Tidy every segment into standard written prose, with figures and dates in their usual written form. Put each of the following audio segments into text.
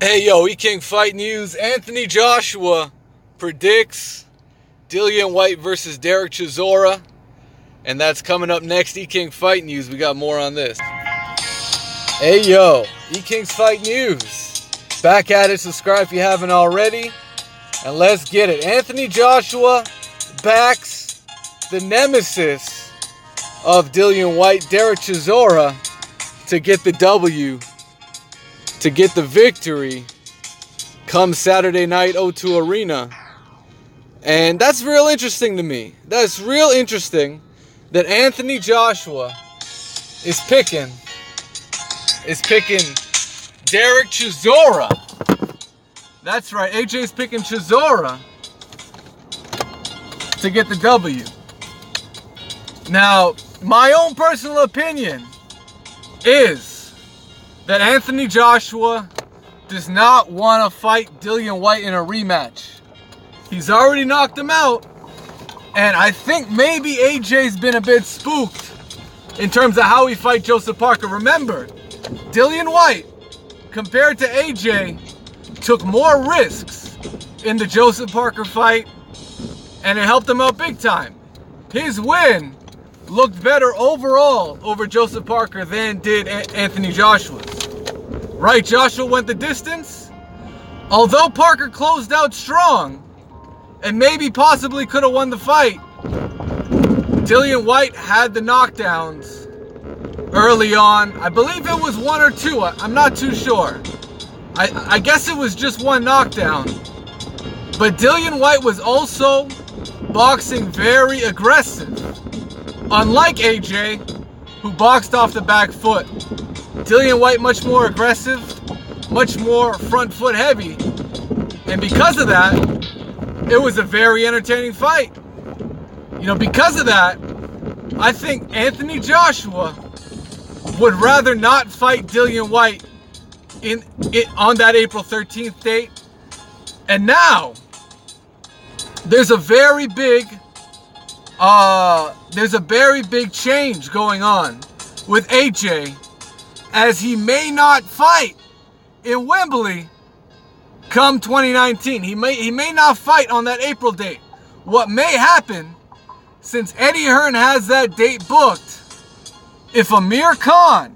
Hey yo, E-King Fight News. Anthony Joshua predicts Dillian Whyte versus Derek Chisora. And that's coming up next. E-King Fight News. We got more on this. Hey yo, E-King's Fight News. Back at it. Subscribe if you haven't already. And let's get it. Anthony Joshua backs the nemesis of Dillian Whyte, Derek Chisora, to get the W, to get the victory come Saturday night, O2 Arena. And that's real interesting to me. That's real interesting that Anthony Joshua is picking Derek Chisora. That's right, AJ's picking Chisora to get the W. Now, my own personal opinion is that Anthony Joshua does not want to fight Dillian Whyte in a rematch. He's already knocked him out, and I think maybe AJ's been a bit spooked in terms of how he fight Joseph Parker. Remember, Dillian Whyte, compared to AJ, took more risks in the Joseph Parker fight, and it helped him out big time. His win looked better overall over Joseph Parker than did Anthony Joshua's. Right, Joshua went the distance. Although Parker closed out strong and maybe possibly could have won the fight, Dillian Whyte had the knockdowns early on. I believe it was one or two. I'm not too sure. I guess it was just one knockdown. But Dillian Whyte was also boxing very aggressive. Unlike AJ, who boxed off the back foot, Dillian Whyte much more aggressive, much more front foot heavy. And because of that, it was a very entertaining fight. You know, because of that, I think Anthony Joshua would rather not fight Dillian Whyte on that April 13th date. And now, there's a very big change going on with AJ, as he may not fight in Wimbley come 2019. He may not fight on that April date. What may happen, since Eddie Hearn has that date booked, if Amir Khan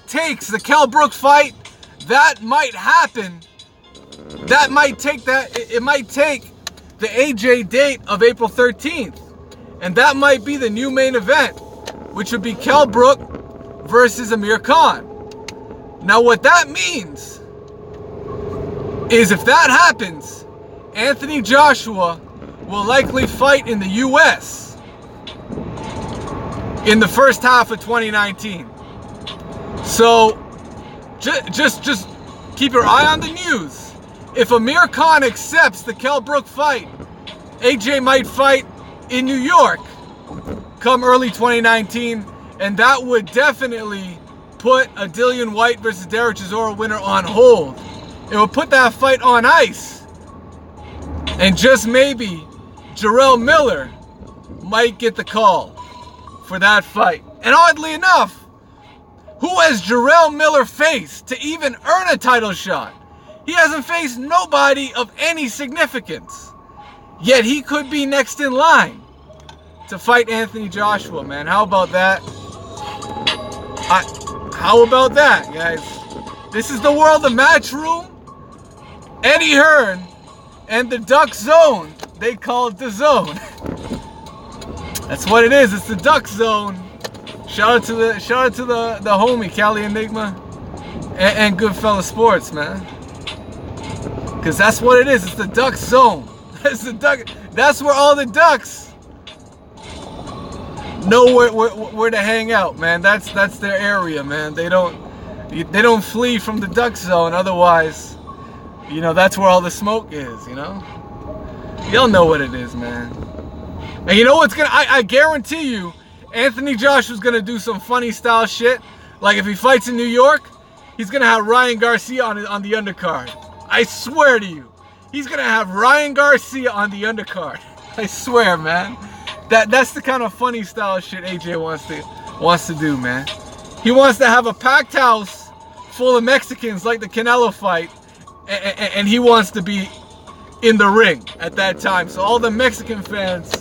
takes the Kell Brook fight, that might happen. It might take the AJ date of April 13th. And that might be the new main event, which would be Kell Brook versus Amir Khan. Now what that means is, if that happens, Anthony Joshua will likely fight in the US in the first half of 2019. So just keep your eye on the news. If Amir Khan accepts the Kell Brook fight, AJ might fight in New York come early 2019, and that would definitely put a Dillian Whyte versus Derek Chisora winner on hold. It would put that fight on ice, and just maybe Jarrell Miller might get the call for that fight. And oddly enough, who has Jarrell Miller faced to even earn a title shot? He hasn't faced nobody of any significance. Yet he could be next in line to fight Anthony Joshua, man. How about that? How about that, guys? This is the world of Matchroom. Eddie Hearn and the Duck Zone. They call it the Zone. That's what it is. It's the Duck Zone. Shout out to the homie Cali Enigma and Goodfella Sports, man. Because that's what it is. It's the Duck Zone. That's where all the ducks know where to hang out, man. That's their area, man. They don't flee from the Duck Zone. Otherwise, you know, that's where all the smoke is. You know, y'all know what it is, man. And you know what's gonna? I guarantee you, Anthony Joshua's gonna do some funny style shit. Like if he fights in New York, he's gonna have Ryan Garcia on the undercard. I swear to you. He's going to have Ryan Garcia on the undercard. I swear, man. That's the kind of funny style shit AJ wants to do, man. He wants to have a packed house full of Mexicans like the Canelo fight, and he wants to be in the ring at that time. So all the Mexican fans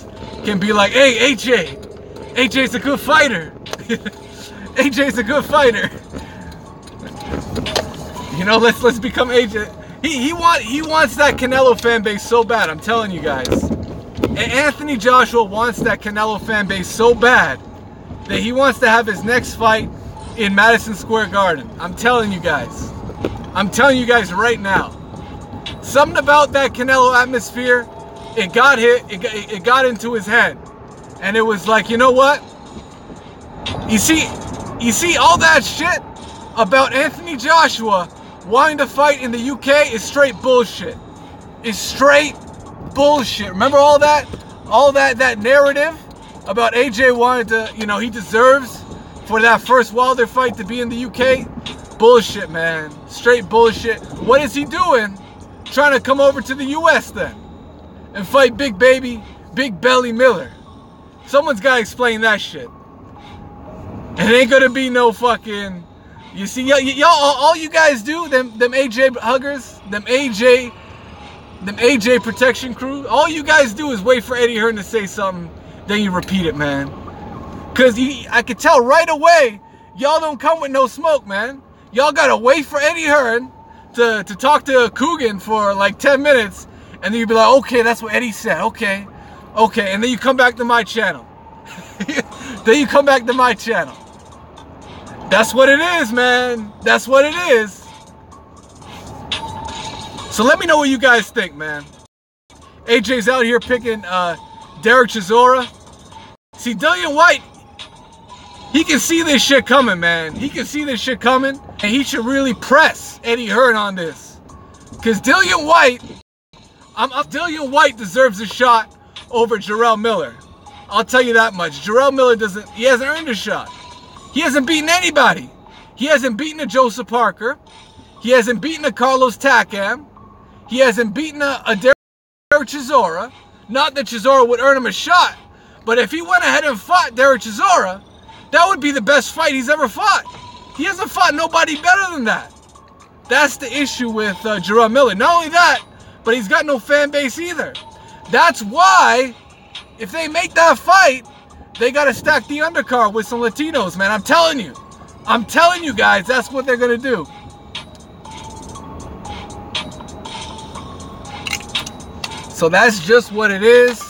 can be like, hey, AJ's a good fighter. AJ's a good fighter. You know, let's become AJ. He wants that Canelo fan base so bad, I'm telling you guys. And Anthony Joshua wants that Canelo fan base so bad that he wants to have his next fight in Madison Square Garden. I'm telling you guys. I'm telling you guys right now. Something about that Canelo atmosphere, it got into his head. And it was like, you know what? You see all that shit about Anthony Joshua wanting to fight in the UK is straight bullshit. It's straight bullshit. Remember all that narrative about AJ wanted to, you know, he deserves for that first Wilder fight to be in the UK? Bullshit, man. Straight bullshit. What is he doing trying to come over to the US then and fight Big Belly Miller? Someone's got to explain that shit. It ain't gonna be no fucking, you see, y'all, all you guys do, them AJ huggers, them AJ protection crew, all you guys do is wait for Eddie Hearn to say something, then you repeat it, man. Cause I could tell right away, y'all don't come with no smoke, man. Y'all gotta wait for Eddie Hearn to talk to Coogan for like 10 minutes, and then you be like, okay, that's what Eddie said, okay, and then you come back to my channel. Then you come back to my channel. That's what it is, man. That's what it is. So let me know what you guys think, man. AJ's out here picking Derek Chisora. See, Dillian Whyte, he can see this shit coming, man. He can see this shit coming, and he should really press Eddie Hearn on this. Because Dillian Whyte deserves a shot over Jarrell Miller. I'll tell you that much. Jarrell Miller he hasn't earned a shot. He hasn't beaten anybody. He hasn't beaten a Joseph Parker. He hasn't beaten a Carlos Takam. He hasn't beaten a Derek Chisora. Not that Chisora would earn him a shot, but if he went ahead and fought Derek Chisora, that would be the best fight he's ever fought. He hasn't fought nobody better than that. That's the issue with Jarrell Miller. Not only that, but he's got no fan base either. That's why, if they make that fight, they got to stack the undercard with some Latinos, man. I'm telling you. I'm telling you guys, that's what they're going to do. So that's just what it is.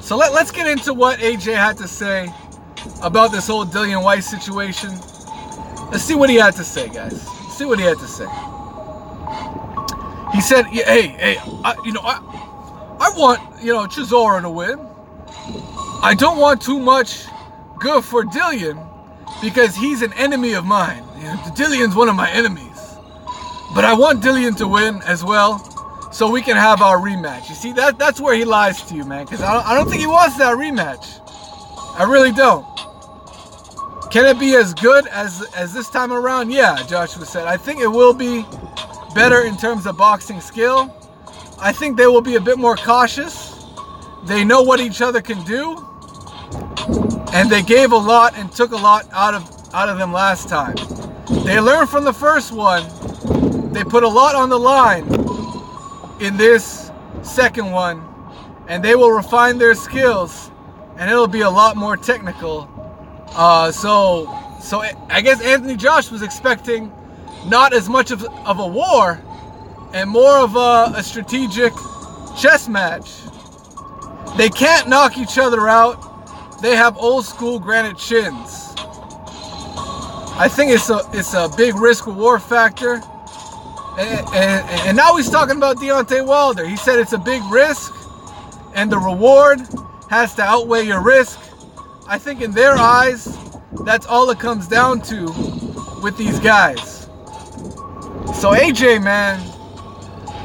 So let's get into what AJ had to say about this whole Dillian Whyte situation. Let's see what he had to say, guys. Let's see what he had to say. He said, hey, I want, Chisora to win. I don't want too much good for Dillian because he's an enemy of mine. Dillian's one of my enemies. But I want Dillian to win as well so we can have our rematch. You see, that's where he lies to you, man, because I don't think he wants that rematch. I really don't. Can it be as good as this time around? Yeah, Joshua said. I think it will be better in terms of boxing skill. I think they will be a bit more cautious. They know what each other can do. And they gave a lot and took a lot out of them last time. They learned from the first one. They put a lot on the line in this second one. And they will refine their skills. And it'll be a lot more technical. So I guess Anthony Josh was expecting not as much of a war and more of a strategic chess match. They can't knock each other out. They have old school granite chins. I think it's a big risk reward factor. And now he's talking about Deontay Wilder. He said it's a big risk and the reward has to outweigh your risk. I think in their eyes, that's all it comes down to with these guys. So AJ, man,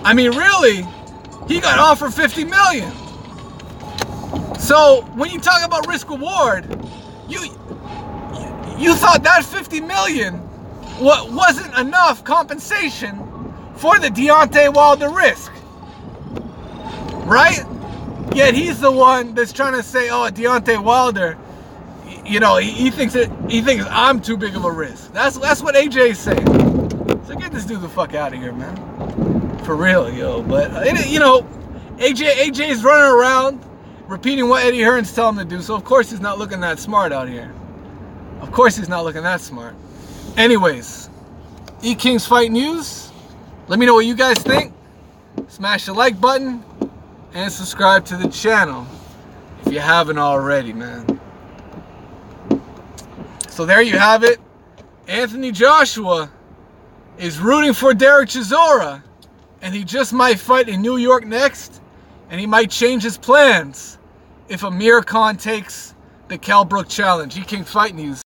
I mean, really, he got offered $50 million. So when you talk about risk reward, you thought that $50 million wasn't enough compensation for the Deontay Wilder risk, right? Yet he's the one that's trying to say, oh, Deontay Wilder, he thinks I'm too big of a risk. That's what AJ's saying. So get this dude the fuck out of here, man. For real, yo. But, you know, AJ's running around repeating what Eddie Hearn's telling him to do. So, of course, he's not looking that smart out here. Of course, he's not looking that smart. Anyways, E-Kings Fight News. Let me know what you guys think. Smash the like button and subscribe to the channel if you haven't already, man. So there you have it. Anthony Joshua is rooting for Derek Chisora, and he just might fight in New York next, and he might change his plans if Amir Khan takes the Cal Brook challenge. E-Kings Fight News.